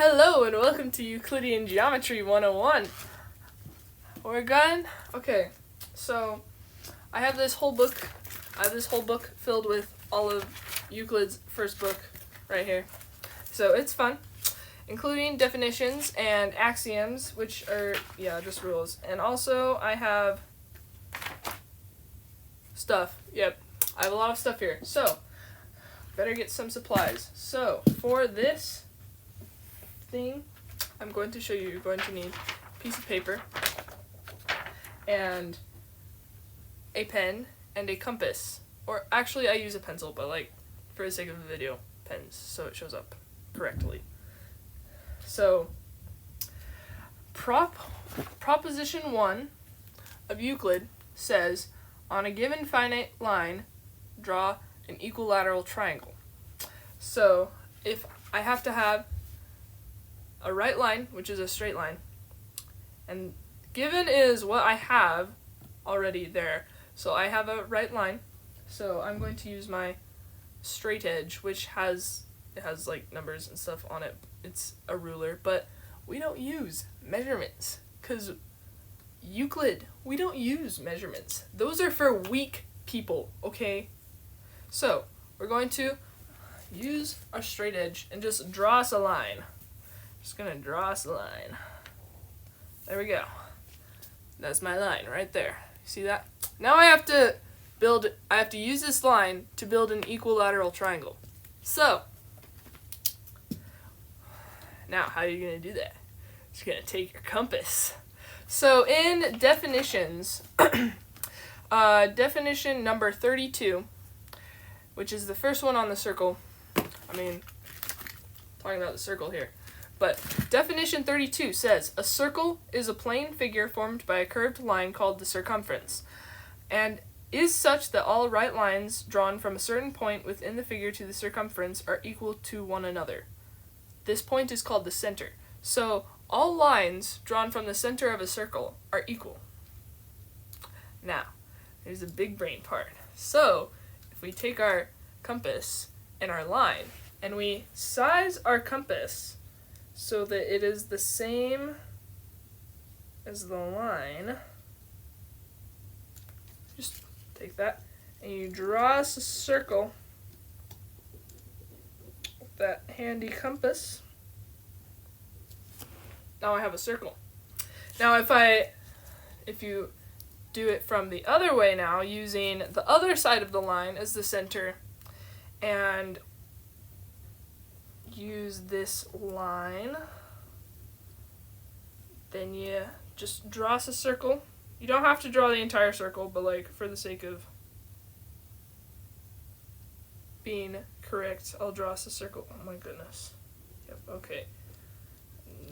Hello and welcome to Euclidian Geometry 101. We're done? Okay, so I have this whole book filled with all of Euclid's first book right here. So it's fun, including definitions and axioms, which are, just rules. And also I have stuff. Yep, I have a lot of stuff here. So, better get some supplies. So, for this thing I'm going to show you, you're going to need a piece of paper and a pen and a compass. Or actually I use a pencil, but for the sake of the video, pens, so it shows up correctly. So Proposition 1 of Euclid says, on a given finite line, draw an equilateral triangle. So if I have to have a right line, which is a straight line, and given is what I have already there. So I have a right line, so I'm going to use my straight edge, which has numbers and stuff on it. It's a ruler, but we don't use measurements because Euclid, we don't use measurements. Those are for weak people, okay? So we're going to use our straight edge and just draw us a line. Just gonna draw us a line. There we go. That's my line right there. See that? Now I have to use this line to build an equilateral triangle. So, now how are you gonna do that? Just gonna take your compass. So in definitions, definition number 32, which is the first one on the circle. Talking about the circle here. But definition 32 says, a circle is a plane figure formed by a curved line called the circumference, and is such that all right lines drawn from a certain point within the figure to the circumference are equal to one another. This point is called the center. So all lines drawn from the center of a circle are equal. Now, here's the big brain part. So if we take our compass and our line, and we size our compass so that it is the same as the line, just take that and you draw us a circle with that handy compass. Now I have a circle. Now if you do it from the other way now, using the other side of the line as the center, and use this line, then you just draw us a circle. You don't have to draw the entire circle, but for the sake of being correct, I'll draw us a circle. Oh my goodness. Yep, okay.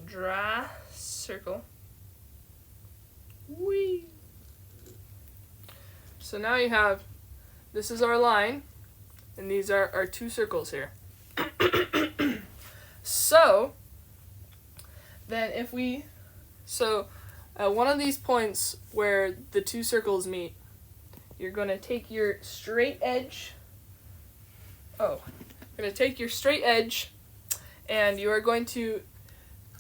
Draw circle. Whee! So now you have, this is our line, and these are our two circles here. So, then at one of these points where the two circles meet, you're going to take your straight edge. You're going to take your straight edge, and you are going to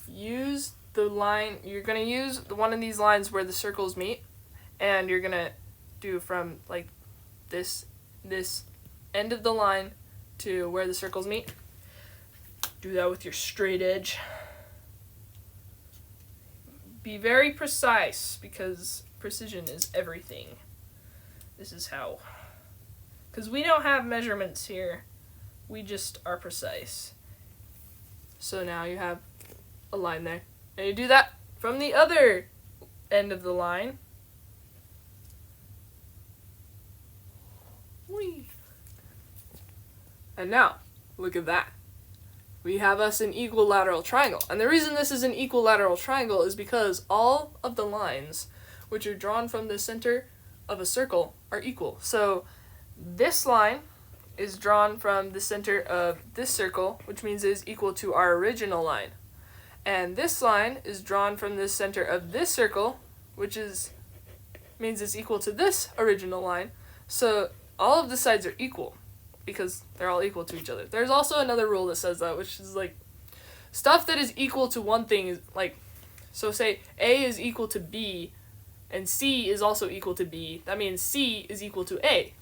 use the line. You're going to use one of these lines where the circles meet, and you're going to do from this end of the line to where the circles meet. Do that with your straight edge. Be very precise, because precision is everything. This is how. Because we don't have measurements here. We just are precise. So now you have a line there. And you do that from the other end of the line. Whee! And now, look at that. We have us an equilateral triangle. And the reason this is an equilateral triangle is because all of the lines which are drawn from the center of a circle are equal. So this line is drawn from the center of this circle, which means it is equal to our original line. And this line is drawn from the center of this circle, which means it's equal to this original line. So all of the sides are equal, because they're all equal to each other. There's also another rule that says that, which is stuff that is equal to one thing is like, so say A is equal to B and C is also equal to B, that means C is equal to A,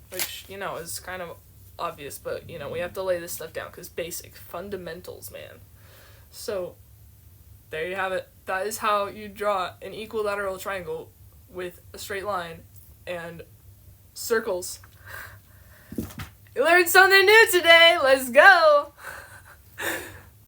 which, you know, is kind of obvious, but, you know, we have to lay this stuff down because basic fundamentals, man. So there you have it. That is how you draw an equilateral triangle with a straight line and circles. You learned something new today. Let's go.